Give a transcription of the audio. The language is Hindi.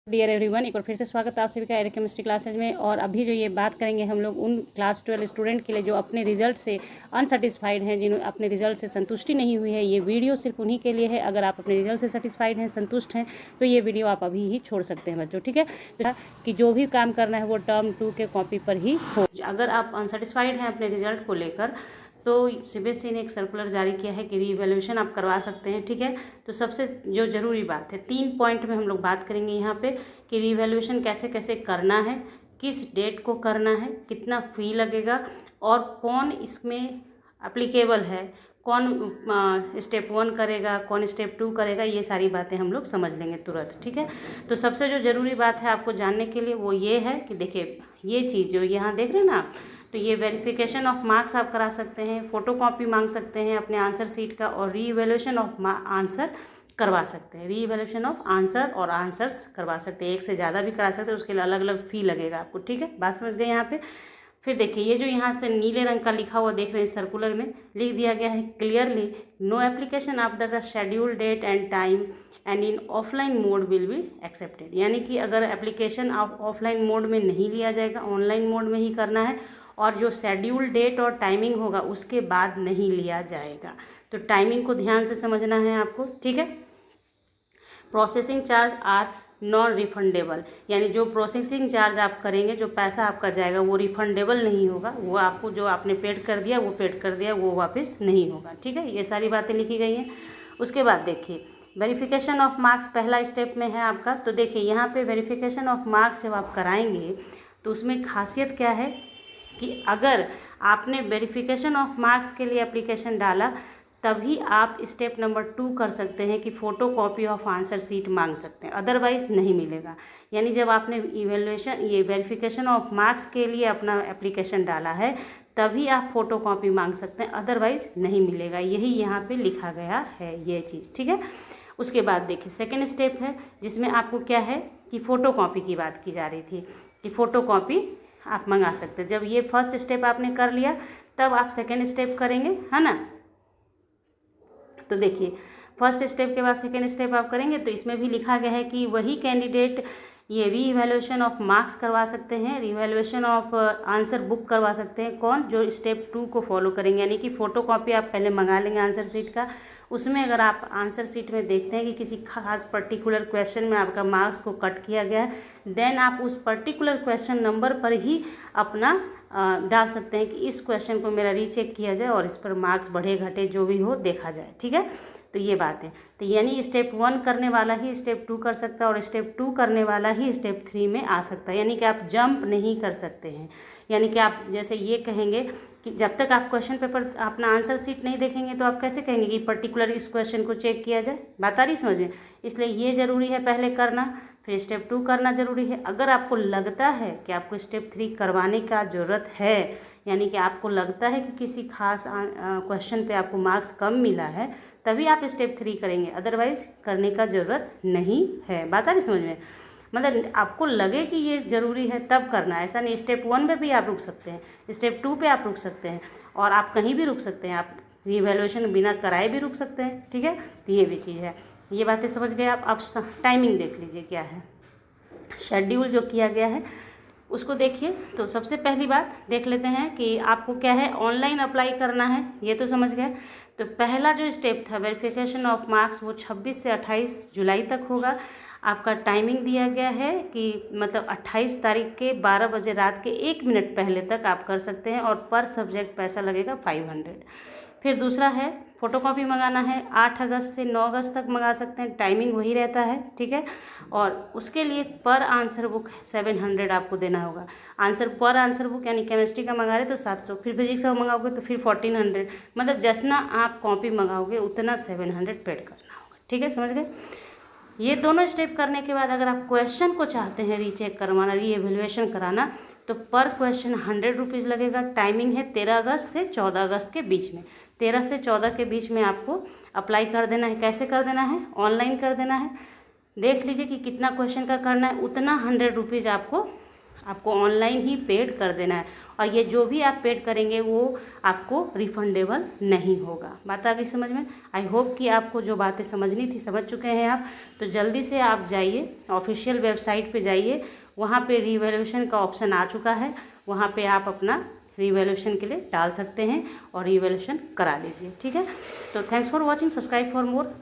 डियर एवरीवन, एक बार फिर से स्वागत है आप सभी का एयर केमिस्ट्री क्लासेज में। और अभी जो ये बात करेंगे हम लोग उन क्लास 12 स्टूडेंट के लिए जो अपने रिजल्ट से अनसेटिस्फाइड हैं, जिन्होंने अपने रिजल्ट से संतुष्टि नहीं हुई है। ये वीडियो सिर्फ उन्हीं के लिए है। अगर आप अपने रिजल्ट से सेटिस्फाइड हैं, संतुष्ट हैं, तो ये वीडियो आप अभी ही छोड़ सकते हैं बच्चों, ठीक है। कि जो भी काम करना है वो टर्म 2 के कॉपी पर ही हो। अगर आप अनसेटिस्फाइड हैं अपने रिजल्ट को लेकर, तो सीबीएसई ने एक सर्कुलर जारी किया है कि रीवैल्यूएशन आप करवा सकते हैं, ठीक है। तो सबसे जो ज़रूरी बात है, 3 पॉइंट में हम लोग बात करेंगे यहाँ पे कि रीवैल्यूएशन कैसे कैसे करना है, किस डेट को करना है, कितना फ़ी लगेगा और कौन इसमें एप्लीकेबल है, कौन स्टेप 1 करेगा, कौन स्टेप 2 करेगा। ये सारी बातें हम लोग समझ लेंगे तुरंत, ठीक है। तो सबसे जो ज़रूरी बात है आपको जानने के लिए वो ये है कि देखिए, ये चीज़ जो यहाँ देख रहे हैं ना आप, तो ये वेरिफिकेशन ऑफ मार्क्स आप करा सकते हैं, फ़ोटो कॉपी मांग सकते हैं अपने आंसर सीट का, और रीवैल्यूएशन ऑफ आंसर करवा सकते हैं। रीवैल्यूएशन ऑफ आंसर और आंसर्स करवा सकते हैं, एक से ज़्यादा भी करा सकते हैं। उसके लिए अलग अलग फ़ी लगेगा आपको, ठीक है। बात समझ गए यहाँ पे। फिर देखिए, ये जो यहाँ से नीले रंग का लिखा हुआ देख रहे हैं, सर्कुलर में लिख दिया गया है clearly, no application after the schedule date and time and in offline mode will be accepted. यानी कि अगर एप्लीकेशन ऑफलाइन मोड में नहीं लिया जाएगा, ऑनलाइन मोड में ही करना है, और जो शेड्यूल डेट और टाइमिंग होगा उसके बाद नहीं लिया जाएगा। तो टाइमिंग को ध्यान से समझना है आपको, ठीक है। Processing charge are non refundable, यानी जो प्रोसेसिंग चार्ज आप करेंगे, जो पैसा आपका जाएगा वो रिफंडेबल नहीं होगा। वो आपको जो आपने पेड कर दिया वो पेड कर दिया, वो वापस नहीं होगा, ठीक है। ये सारी बातें लिखी गई हैं। उसके बाद देखिए, वेरिफिकेशन ऑफ मार्क्स पहला स्टेप में है आपका। तो देखिए, यहाँ पे वेरिफिकेशन ऑफ मार्क्स जब आप कराएंगे तो उसमें खासियत क्या है कि अगर आपने वेरिफिकेशन ऑफ मार्क्स के लिए एप्लीकेशन डाला, तभी आप स्टेप नंबर 2 कर सकते हैं कि photo copy of answer sheet मांग सकते हैं, अदरवाइज़ नहीं मिलेगा। यानी जब आपने ये वेरिफिकेशन ऑफ मार्क्स के लिए अपना एप्लीकेशन डाला है, तभी आप फ़ोटो कॉपी मांग सकते हैं, अदरवाइज़ नहीं मिलेगा। यही यहाँ पे लिखा गया है ये चीज़, ठीक है। उसके बाद देखिए, सेकेंड स्टेप है जिसमें आपको क्या है कि फ़ोटो कॉपी की बात की जा रही थी कि फ़ोटो कॉपी आप मंगा सकते हैं। जब ये फर्स्ट स्टेप आपने कर लिया, तब आप सेकेंड स्टेप करेंगे, है ना। तो देखिए, फर्स्ट स्टेप के बाद सेकेंड स्टेप आप करेंगे तो इसमें भी लिखा गया है कि वही कैंडिडेट ये रीवैल्यूएशन ऑफ मार्क्स करवा सकते हैं, रीवैल्यूएशन ऑफ आंसर बुक करवा सकते हैं। कौन? जो स्टेप 2 को फॉलो करेंगे। यानी कि फ़ोटो कॉपी आप पहले मंगा लेंगे आंसर सीट का। उसमें अगर आप आंसर सीट में देखते हैं कि किसी खास पर्टिकुलर क्वेश्चन में आपका मार्क्स को कट किया गया है, देन आप उस पर्टिकुलर क्वेश्चन नंबर पर ही अपना डाल सकते हैं कि इस क्वेश्चन को मेरा रीचेक किया जाए और इस पर मार्क्स बढ़े घटे जो भी हो देखा जाए, ठीक है। तो ये बात है। तो यानी स्टेप 1 करने वाला ही स्टेप 2 कर सकता है, और स्टेप 2 करने वाला ही स्टेप 3 में आ सकता है। यानी कि आप जंप नहीं कर सकते हैं। यानी कि आप जैसे ये कहेंगे कि जब तक आप क्वेश्चन पेपर अपना आंसर सीट नहीं देखेंगे, तो आप कैसे कहेंगे कि पर्टिकुलर इस क्वेश्चन को चेक किया जाए। बात आ रही समझ में। इसलिए ये ज़रूरी है पहले करना, फिर स्टेप 2 करना ज़रूरी है। अगर आपको लगता है कि आपको स्टेप 3 करवाने का ज़रूरत है, यानी कि आपको लगता है कि किसी खास क्वेश्चन पे आपको मार्क्स कम मिला है, तभी आप स्टेप 3 करेंगे, अदरवाइज़ करने का ज़रूरत नहीं है। बात आ रही समझ में। मतलब आपको लगे कि ये ज़रूरी है तब करना, ऐसा नहीं। स्टेप 1 पे भी आप रुक सकते हैं, स्टेप 2 पे आप रुक सकते हैं, और आप कहीं भी रुक सकते हैं। आप रीवैल्यूएशन बिना कराए भी रुक सकते हैं, ठीक है। तो ये भी चीज़ है। ये बातें समझ गए आप। अब टाइमिंग देख लीजिए क्या है, शेड्यूल जो किया गया है उसको देखिए। तो सबसे पहली बात देख लेते हैं कि आपको क्या है, ऑनलाइन अप्लाई करना है, ये तो समझ गए। तो पहला जो स्टेप था वेरिफिकेशन ऑफ मार्क्स, वो 26 से 28 जुलाई तक होगा। आपका टाइमिंग दिया गया है कि मतलब 28 तारीख के 12 बजे रात के 1 मिनट पहले तक आप कर सकते हैं, और पर सब्जेक्ट पैसा लगेगा 500। फिर दूसरा है फ़ोटोकॉपी मंगाना है, 8 अगस्त से 9 अगस्त तक मंगा सकते हैं, टाइमिंग वही रहता है, ठीक है। और उसके लिए पर आंसर बुक 700 आपको देना होगा। पर आंसर बुक यानी केमिस्ट्री का मंगा रहे तो 700, फिर फिजिक्स का मंगाओगे तो फिर 1400। मतलब जितना आप कॉपी मंगाओगे उतना 700 पेड करना होगा, ठीक है, समझ गए। ये दोनों स्टेप करने के बाद अगर आप क्वेश्चन को चाहते हैं रीचेक करवाना, रीएवैल्यूएशन कराना, तो पर क्वेश्चन 100 रुपीज़ लगेगा। टाइमिंग है 13 अगस्त से 14 अगस्त के बीच में। 13 से 14 के बीच में आपको अप्लाई कर देना है। कैसे कर देना है? ऑनलाइन कर देना है। देख लीजिए कि कितना क्वेश्चन का करना है, उतना 100 रुपीज़ आपको आपको ऑनलाइन ही पेड कर देना है, और ये जो भी आप पेड करेंगे वो आपको रिफंडेबल नहीं होगा। बात आ गई समझ में? आई होप कि आपको जो बातें समझनी थी समझ चुके हैं आप। तो जल्दी से आप जाइए ऑफिशियल वेबसाइट पे जाइए, वहाँ पे रीवैल्यूएशन का ऑप्शन आ चुका है, वहाँ पे आप अपना रीवैल्यूएशन के लिए डाल सकते हैं और रीवैल्यूएशन करा लीजिए। ठीक है, तो thanks for watching, subscribe for more.